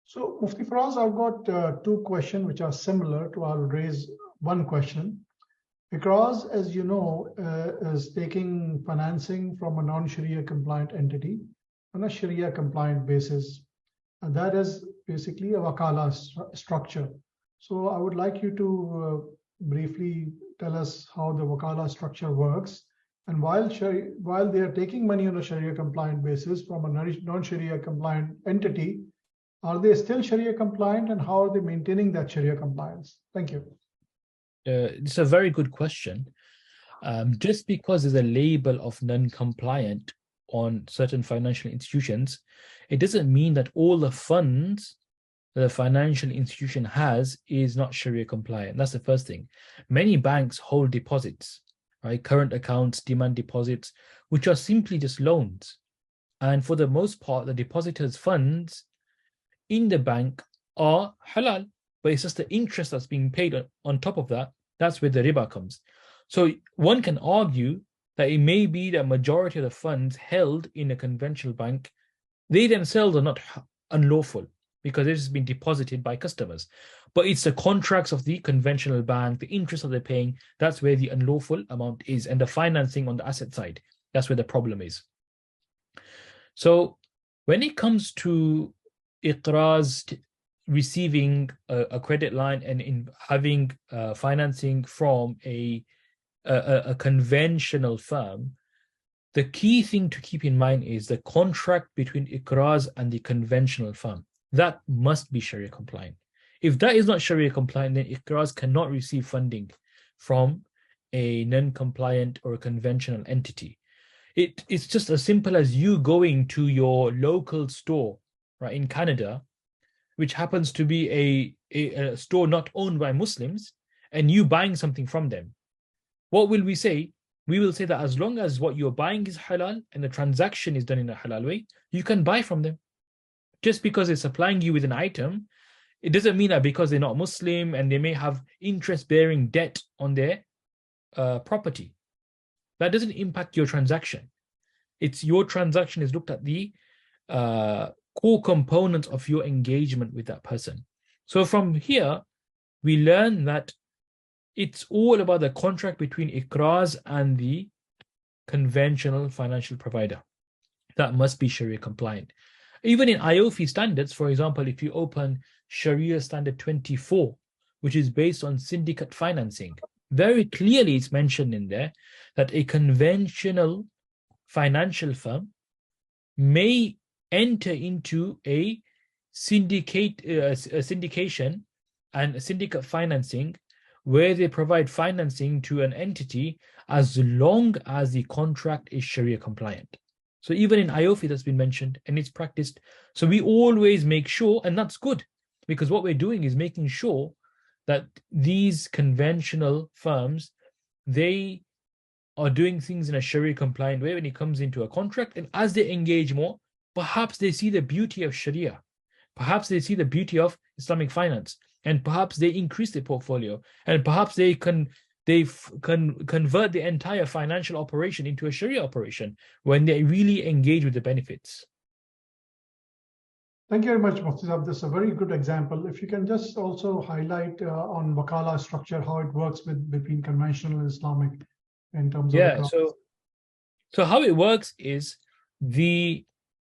So, Mufti Faraz, I've got two questions which are similar to. I'll raise one question. EQRAZ, as you know, is taking financing from a non-Sharia compliant entity on a Sharia compliant basis. And that is basically a Wakala structure. So I would like you to briefly tell us how the Wakala structure works. And while they are taking money on a Sharia compliant basis from a non-Sharia compliant entity, are they still Sharia compliant, and how are they maintaining that Sharia compliance? Thank you. It's a very good question. Just because there's a label of non-compliant on certain financial institutions, it doesn't mean that all the funds that a financial institution has is not Sharia compliant. That's the first thing. Many banks hold deposits, right? Current accounts, demand deposits, which are simply just loans. And for the most part, the depositors' funds in the bank are halal, but it's just the interest that's being paid on top of that. That's where the riba comes. So one can argue that it may be the majority of the funds held in a conventional bank, they themselves are not unlawful because it has been deposited by customers. But it's the contracts of the conventional bank, the interest that they're paying, that's where the unlawful amount is. And the financing on the asset side, that's where the problem is. So when it comes to EQRAZ receiving a credit line and in having financing from a conventional firm, the key thing to keep in mind is the contract between EQRAZ and the conventional firm. That must be Sharia compliant. If that is not Sharia compliant, then EQRAZ cannot receive funding from a non-compliant or a conventional entity. It's just as simple as you going to your local store, right, in Canada, which happens to be a store not owned by Muslims, and you buying something from them. What will we say? We will say that as long as what you're buying is halal and the transaction is done in a halal way, you can buy from them. Just because they're supplying you with an item, it doesn't mean that because they're not Muslim and they may have interest-bearing debt on their property, that doesn't impact your transaction. It's your transaction is looked at the core components of your engagement with that person. So from here, we learn that it's all about the contract between EQRAZ and the conventional financial provider. That must be Sharia compliant. Even in IOFI standards, for example, if you open Sharia Standard 24, which is based on syndicate financing, very clearly it's mentioned in there that a conventional financial firm may enter into a syndication and a syndicate financing where they provide financing to an entity as long as the contract is Sharia compliant. So even in IOFI that's been mentioned and it's practiced. So we always make sure, and that's good, because what we're doing is making sure that these conventional firms, they are doing things in a Sharia compliant way when it comes into a contract. And as they engage more, perhaps they see the beauty of Sharia. Perhaps they see the beauty of Islamic finance. And perhaps they increase their portfolio. And perhaps they can convert the entire financial operation into a Sharia operation when they really engage with the benefits. Thank you very much, Mufti Sahab. This is a very good example. If you can just also highlight on Wakala structure, how it works between conventional and Islamic in terms of so how it works is the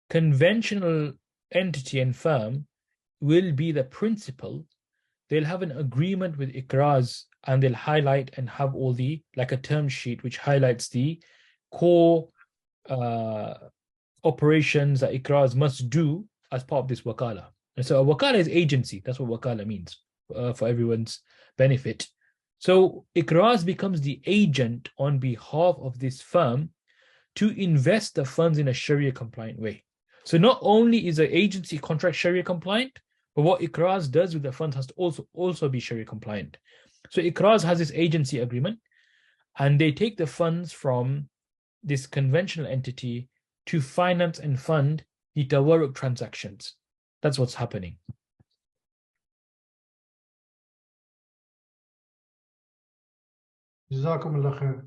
conventional entity and firm will be the principal. They'll have an agreement with EQRAZ and they'll highlight and have all the, like a term sheet, which highlights the core operations that EQRAZ must do as part of this Wakala. And so a Wakala is agency. That's what Wakala means for everyone's benefit. So EQRAZ becomes the agent on behalf of this firm to invest the funds in a Sharia compliant way. So not only is the agency contract Sharia compliant, but what EQRAZ does with the funds has to also be Sharia compliant. So EQRAZ has this agency agreement and they take the funds from this conventional entity to finance and fund the tawarruk transactions. That's what's happening. Jazakumullah khair.